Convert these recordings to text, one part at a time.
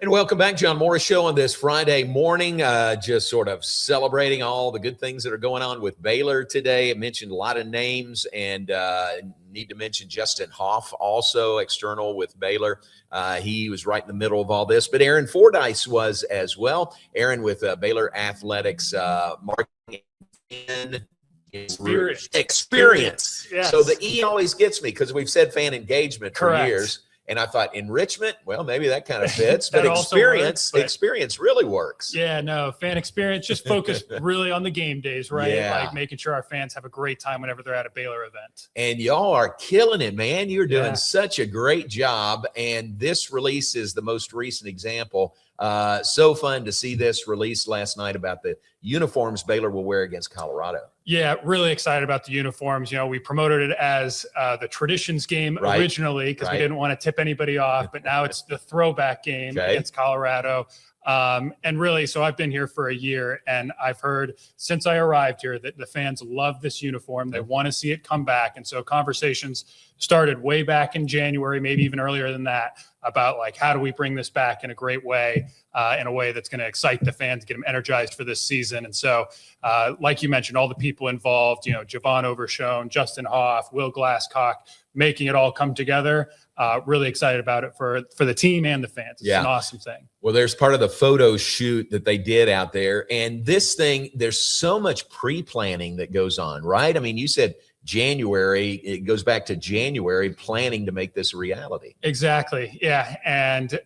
And welcome back, John Morris Show on this Friday morning. Just sort of celebrating all the good things that are going on with Baylor today. I mentioned a lot of names, and need to mention Justin Hoff, also external with Baylor. He was right in the middle of all this, but Aaron Fordyce was as well. Aaron with Baylor Athletics marketing and experience. Yes. So the E always gets me because we've said fan engagement for years. And I thought enrichment, well, maybe that kind of fits, but experience really works. Yeah, no, fan experience, just focus really on the game days, right? Yeah. Like making sure our fans have a great time whenever they're at a Baylor event. And y'all are killing it, man. You're doing such a great job. And this release is the most recent example. So fun to see this released last night about the uniforms Baylor will wear against Colorado. Yeah, really excited about the uniforms. You know, we promoted it as the traditions game originally because we didn't want to tip anybody off, but now it's the throwback game against Colorado. And really, so I've been here for a year, and I've heard since I arrived here that the fans love this uniform. They want to see it come back. And so conversations started way back in January, maybe even earlier than that, about like, how do we bring this back in a great way, in a way that's going to excite the fans, get them energized for this season. And so, like you mentioned, all the people involved, you know, Javon Overshone, Justin Hoff, Will Glasscock, making it all come together. Really excited about it for the team and the fans. It's an awesome thing. Well, there's part of the photo shoot that they did out there. And this thing, there's so much pre-planning that goes on, right? I mean, you said January, it goes back to January planning to make this a reality. Exactly. Yeah. And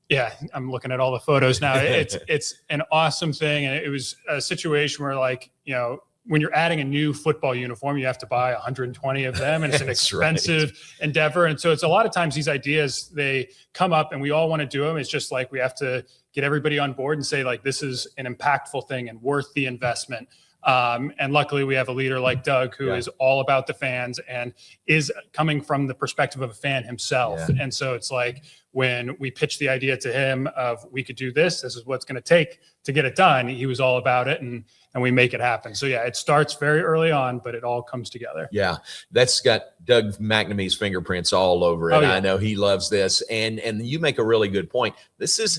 yeah, I'm looking at all the photos now. It's an awesome thing. And it was a situation where, like, you know, when you're adding a new football uniform, you have to buy 120 of them, and it's an expensive endeavor. And so it's a lot of times these ideas, they come up and we all want to do them. It's just like we have to get everybody on board and say, like, this is an impactful thing and worth the investment. And luckily we have a leader like Doug who is all about the fans and is coming from the perspective of a fan himself. And so it's like, when we pitched the idea to him of we could do this is what's going to take to get it done, he was all about it, and we make it happen. So yeah, it starts very early on, but it all comes together. Yeah, that's got Doug McNamee's fingerprints all over it. I know he loves this, and you make a really good point. This is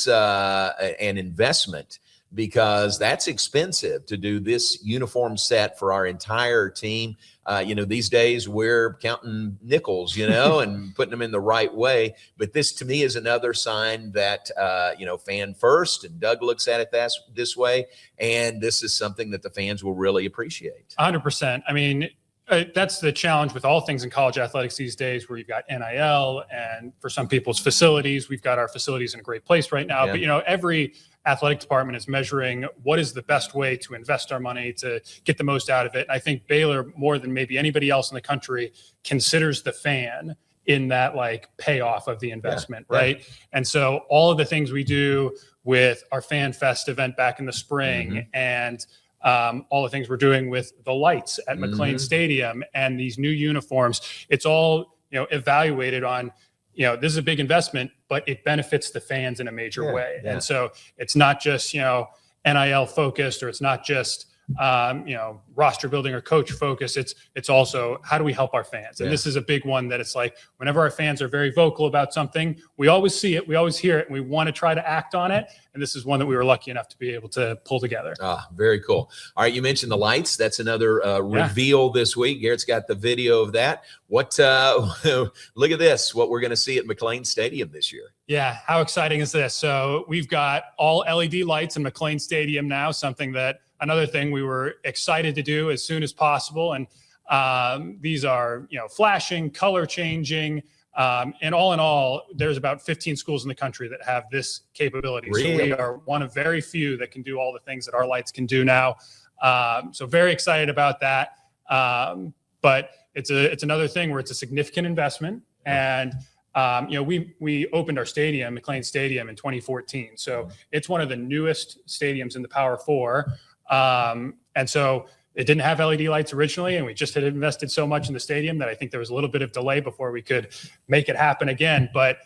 an investment, because that's expensive to do this uniform set for our entire team. You know, these days we're counting nickels, you know, and putting them in the right way. But this to me is another sign that, you know, fan first, and Doug looks at it this way. And this is something that the fans will really appreciate. 100%. I mean, that's the challenge with all things in college athletics these days, where you've got NIL, and for some people's facilities, we've got our facilities in a great place right now. But, you know, every athletic department is measuring what is the best way to invest our money to get the most out of it. And I think Baylor, more than maybe anybody else in the country, considers the fan in that, like, payoff of the investment, right? And so all of the things we do with our Fan Fest event back in the spring, and all the things we're doing with the lights at McLane Stadium and these new uniforms, it's all, you know, evaluated on, you know, this is a big investment, but it benefits the fans in a major way. And so it's not just, you know, NIL focused, or it's not just, you know, roster building or coach focused. It's also, how do we help our fans? And this is a big one, that it's like, whenever our fans are very vocal about something, we always see it, we always hear it, and we want to try to act on it. And this is one that we were lucky enough to be able to pull together. Very cool. All right, you mentioned the lights. That's another reveal this week. Garrett's got the video of that. What? Look at this, what we're going to see at McLane Stadium this year. Yeah, how exciting is this? So we've got all LED lights in McLane Stadium now, another thing we were excited to do as soon as possible. And these are, you know, flashing, color changing. And all in all, there's about 15 schools in the country that have this capability. Really? So we are one of very few that can do all the things that our lights can do now. So very excited about that. But it's another thing where it's a significant investment. And you know, we opened our stadium, McLane Stadium, in 2014. So it's one of the newest stadiums in the Power Four. And so it didn't have LED lights originally, and we just had invested so much in the stadium that I think there was a little bit of delay before we could make it happen again. But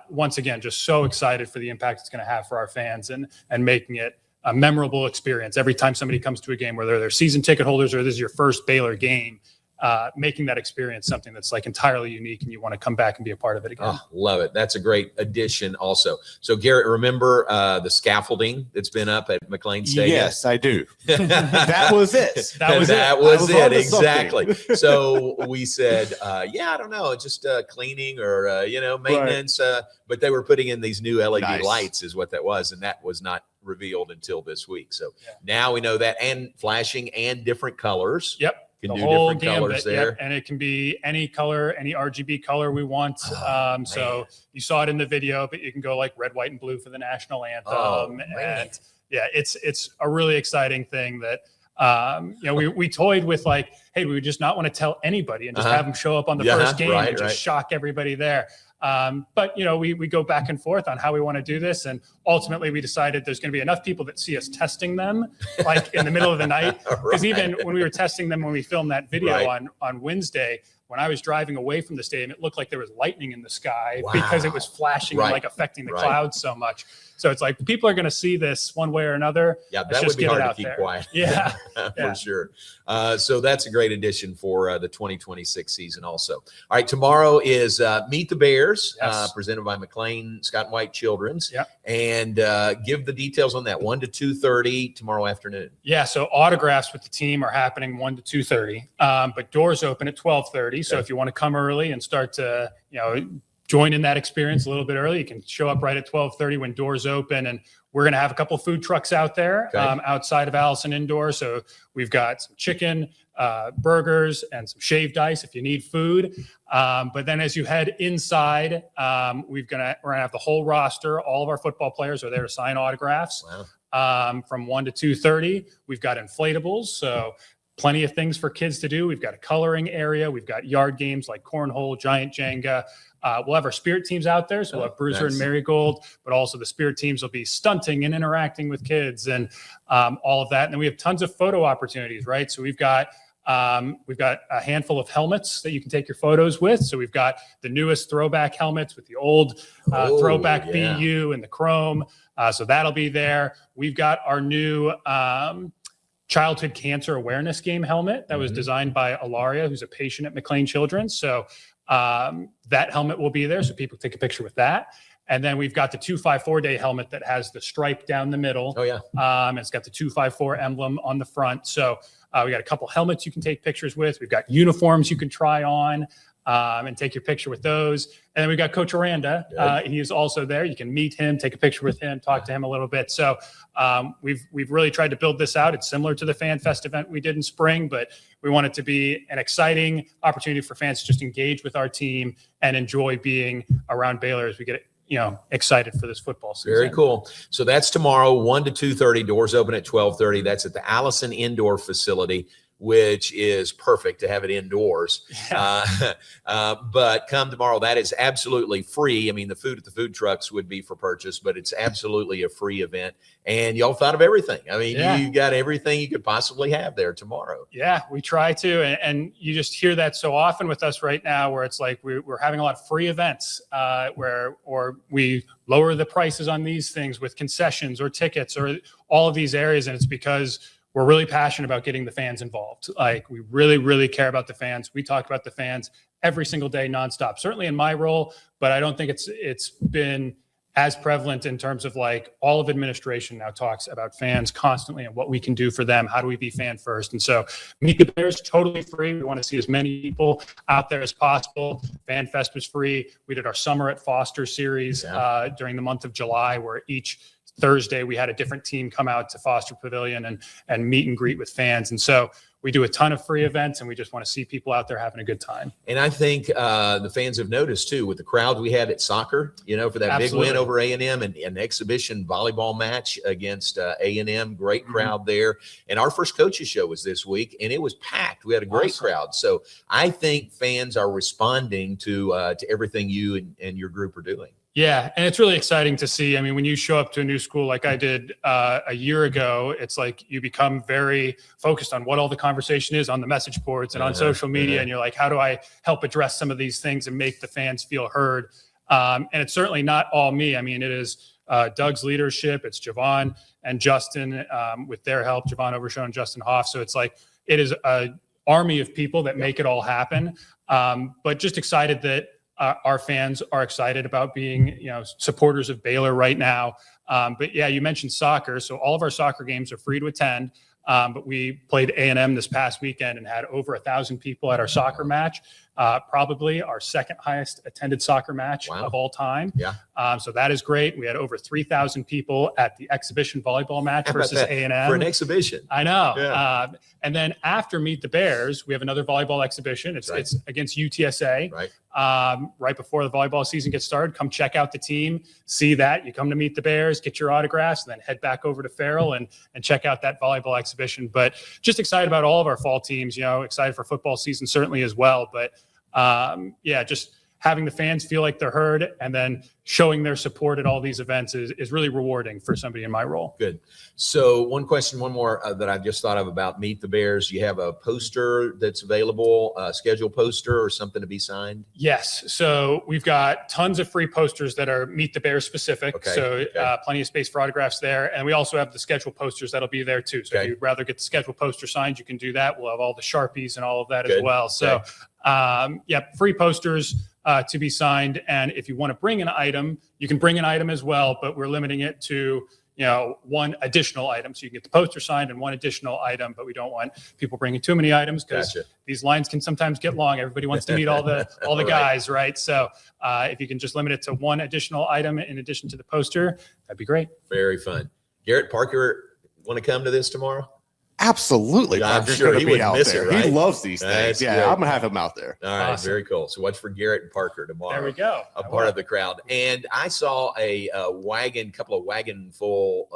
once again, just so excited for the impact it's going to have for our fans, and making it a memorable experience every time somebody comes to a game, whether they're season ticket holders or this is your first Baylor game. making that experience something that's like entirely unique, and you want to come back and be a part of it again. Oh, love it. That's a great addition also. So Garrett, remember the scaffolding that's been up at McLane Stadium? Yes, I do. That was it. That was it. Exactly. So we said, I don't know, just cleaning or, maintenance. Right. But they were putting in these new LED lights is what that was. And that was not revealed until this week. So now we know that, and flashing and different colors. Yep. Can the do whole different colors there. Yep. And it can be any color, any RGB color we want. So you saw it in the video, but you can go like red, white, and blue for the national anthem. And it's a really exciting thing that, we toyed with like, hey, we would just not want to tell anybody and just have them show up on the first game and just shock everybody there. But we go back and forth on how we want to do this. And ultimately we decided there's going to be enough people that see us testing them like in the middle of the night. Because even when we were testing them, when we filmed that video on Wednesday, when I was driving away from the stadium, it looked like there was lightning in the sky because it was flashing and like affecting the clouds so much. So it's like people are going to see this one way or another. Yeah, that would be hard to keep quiet. Yeah, for sure. So that's a great addition for the 2026 season also. All right, tomorrow is Meet the Bears, presented by McLane Scott and White Children's. Yeah. And give the details on that, 1 to 2:30 tomorrow afternoon. Yeah, so autographs with the team are happening 1 to 2:30, but doors open at 12:30. So if you want to come early and start to, join in that experience a little bit early, you can show up right at 12:30 when doors open. And we're going to have a couple of food trucks out there outside of Allison Indoor. So we've got some chicken, burgers, and some shaved ice if you need food. But then as you head inside, we're gonna have the whole roster. All of our football players are there to sign autographs. Wow. From 1 to 2:30. We've got inflatables. So plenty of things for kids to do. We've got a coloring area. We've got yard games like cornhole, giant Jenga. We'll have our spirit teams out there. So we'll have Bruiser and Marigold, but also the spirit teams will be stunting and interacting with kids and all of that. And then we have tons of photo opportunities, right? So we've got a handful of helmets that you can take your photos with. So we've got the newest Throwback helmets with the old Throwback BU and the chrome. So that'll be there. We've got our new childhood cancer awareness game helmet that was designed by Ilaria, who's a patient at McLane Children's. So that helmet will be there, so people take a picture with that. And then we've got the 254-day helmet that has the stripe down the middle. Oh yeah. It's got the 254 emblem on the front. So we got a couple helmets you can take pictures with. We've got uniforms you can try on and take your picture with those. And then we've got Coach Aranda. He is also there. You can meet him, take a picture with him, talk to him a little bit. So we've really tried to build this out. It's similar to the Fan Fest event we did in spring, but we want it to be an exciting opportunity for fans to just engage with our team and enjoy being around Baylor as we get excited for this football season. Very cool. So that's tomorrow, 1 to 2:30. Doors open at 12:30. That's at the Allison Indoor facility, which is perfect to have it indoors. Yeah. But come tomorrow, that is absolutely free. I mean, the food at the food trucks would be for purchase, but it's absolutely a free event. And y'all thought of everything. I mean, you got everything you could possibly have there tomorrow. Yeah, we try to. And you just hear that so often with us right now, where it's like we're having a lot of free events or we lower the prices on these things with concessions or tickets or all of these areas. And it's because we're really passionate about getting the fans involved. Like we really, really care about the fans. We talk about the fans every single day, nonstop, certainly in my role, but I don't think it's been as prevalent in terms of like all of administration now talks about fans constantly and what we can do for them. How do we be fan first? And so Meet the Bears, totally free. We want to see as many people out there as possible. Fan Fest was free. We did our Summer at Foster series during the month of July, where each Thursday we had a different team come out to Foster Pavilion and meet and greet with fans. And so we do a ton of free events, and we just want to see people out there having a good time. And I think the fans have noticed too, with the crowd we had at soccer, for that big win over A&M and an exhibition volleyball match against A&M, great crowd there. And our first coaches show was this week, and it was packed. We had a great crowd. So I think fans are responding to everything you and your group are doing. Yeah, and it's really exciting to see. I mean, when you show up to a new school like I did a year ago, it's like you become very focused on what all the conversation is on the message boards and on social media. And you're like, how do I help address some of these things and make the fans feel heard? And it's certainly not all me. I mean, it is Doug's leadership. It's Javon and Justin with their help, Javon Overshown and Justin Hoff. So it's like it is a army of people that make it all happen. But just excited that our fans are excited about being, supporters of Baylor right now. But yeah, you mentioned soccer. So all of our soccer games are free to attend. But we played A&M this past weekend and had over 1,000 people at our soccer match. Probably our second highest attended soccer match of all time. Yeah. So that is great. We had over 3,000 people at the exhibition volleyball match versus A&M. For an exhibition. I know. Yeah. And then after Meet the Bears, we have another volleyball exhibition. It's against UTSA. Right. Right before the volleyball season gets started. Come check out the team. See that. You come to Meet the Bears, get your autographs, and then head back over to Farrell and check out that volleyball exhibition. But just excited about all of our fall teams. Excited for football season certainly as well. But just having the fans feel like they're heard and then showing their support at all these events is really rewarding for somebody in my role. Good. So one more that I've just thought of about Meet the Bears. You have a poster that's available, a schedule poster or something to be signed? Yes. So we've got tons of free posters that are Meet the Bears specific. Okay. So plenty of space for autographs there. And we also have the schedule posters that'll be there too. So if you'd rather get the schedule poster signed, you can do that. We'll have all the Sharpies and all of that as well. So free posters to be signed. And if you want to bring an item, you can bring an item as well, but we're limiting it to, one additional item. So you can get the poster signed and one additional item, but we don't want people bringing too many items because these lines can sometimes get long. Everybody wants to meet all the guys, right? So if you can just limit it to one additional item in addition to the poster, that'd be great. Very fun. Garrett Parker, want to come to this tomorrow? Absolutely. I'm sure he would miss it, right? He loves these things. Great. I'm going to have him out there. All right. Awesome. Very cool. So watch for Garrett and Parker tomorrow. There we go. A part of the crowd. And I saw a couple of wagon full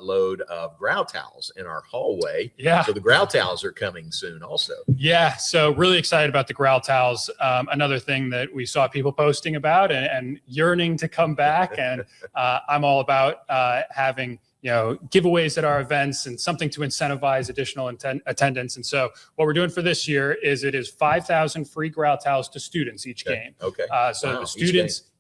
load of growl towels in our hallway. Yeah. So the growl towels are coming soon also. Yeah. So really excited about the growl towels. Another thing that we saw people posting about and yearning to come back. And I'm all about having giveaways at our events and something to incentivize additional attendance. And so what we're doing for this year is it is 5,000 free growl towels to students each game. Okay. So the students,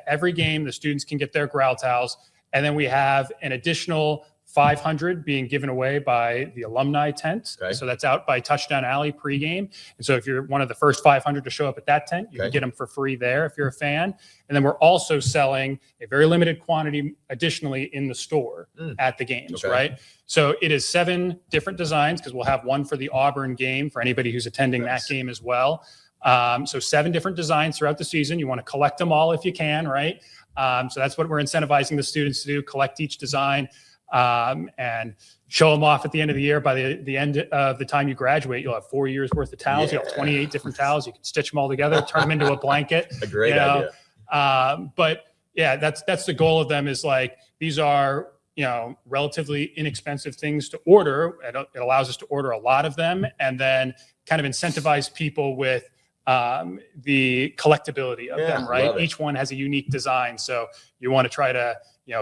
every game, the students can get their growl towels. And then we have an additional 500 being given away by the alumni tent. Okay. So that's out by Touchdown Alley pregame. And so if you're one of the first 500 to show up at that tent, you can get them for free there if you're a fan. And then we're also selling a very limited quantity additionally in the store at the games, right? So it is 7 different designs because we'll have one for the Auburn game for anybody who's attending that game as well. So 7 different designs throughout the season. You want to collect them all if you can, right? So that's what we're incentivizing the students to do, collect each design. And show them off at the end of the year. By the end of the time you graduate, you'll have 4 years worth of towels. You'll have 28 different towels. You can stitch them all together, turn them into a blanket. A great idea. But that's the goal of them is like, these are, relatively inexpensive things to order. It allows us to order a lot of them and then kind of incentivize people with the collectability of them, right? Each one has a unique design. So you want to try to,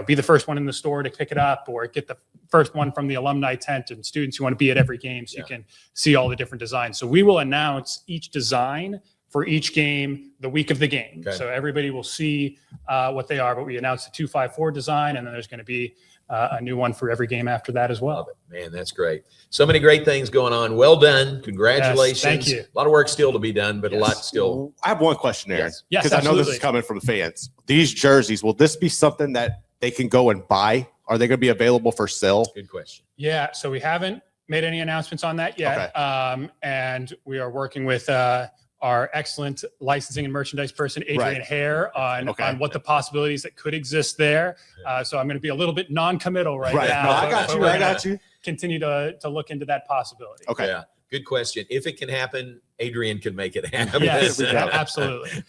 be the first one in the store to pick it up or get the first one from the alumni tent, and students who want to be at every game so you can see all the different designs. So we will announce each design for each game the week of the game. Okay. So everybody will see what they are, but we announced the 254 design, and then there's going to be a new one for every game after that as well. Love it. Man, that's great. So many great things going on. Well done. Congratulations. Yes, thank you. A lot of work still to be done, but a lot still. I have one question, Aaron. Yes, because I know this is coming from fans. These jerseys, will this be something that they can go and buy? Are they going to be available for sale? Good question. Yeah, so we haven't made any announcements on that yet. Okay. And we are working with our excellent licensing and merchandise person, Adrian Hare, on what the possibilities that could exist there. So I'm going to be a little bit non-committal right now. No, I got you. Continue to look into that possibility. Okay. Yeah. Good question. If it can happen, Adrian can make it happen. Yes, absolutely.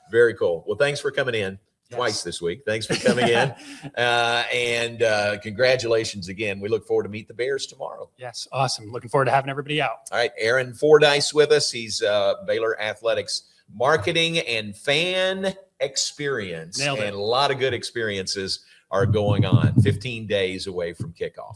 Very cool. Well, thanks for coming in. Twice this week. Thanks for coming in. And congratulations again. We look forward to Meet the Bears tomorrow. Yes, awesome. Looking forward to having everybody out. All right, Aaron Fordyce with us. He's Baylor Athletics Marketing and Fan Experience. Nailed it. And a lot of good experiences are going on. 15 days away from kickoff.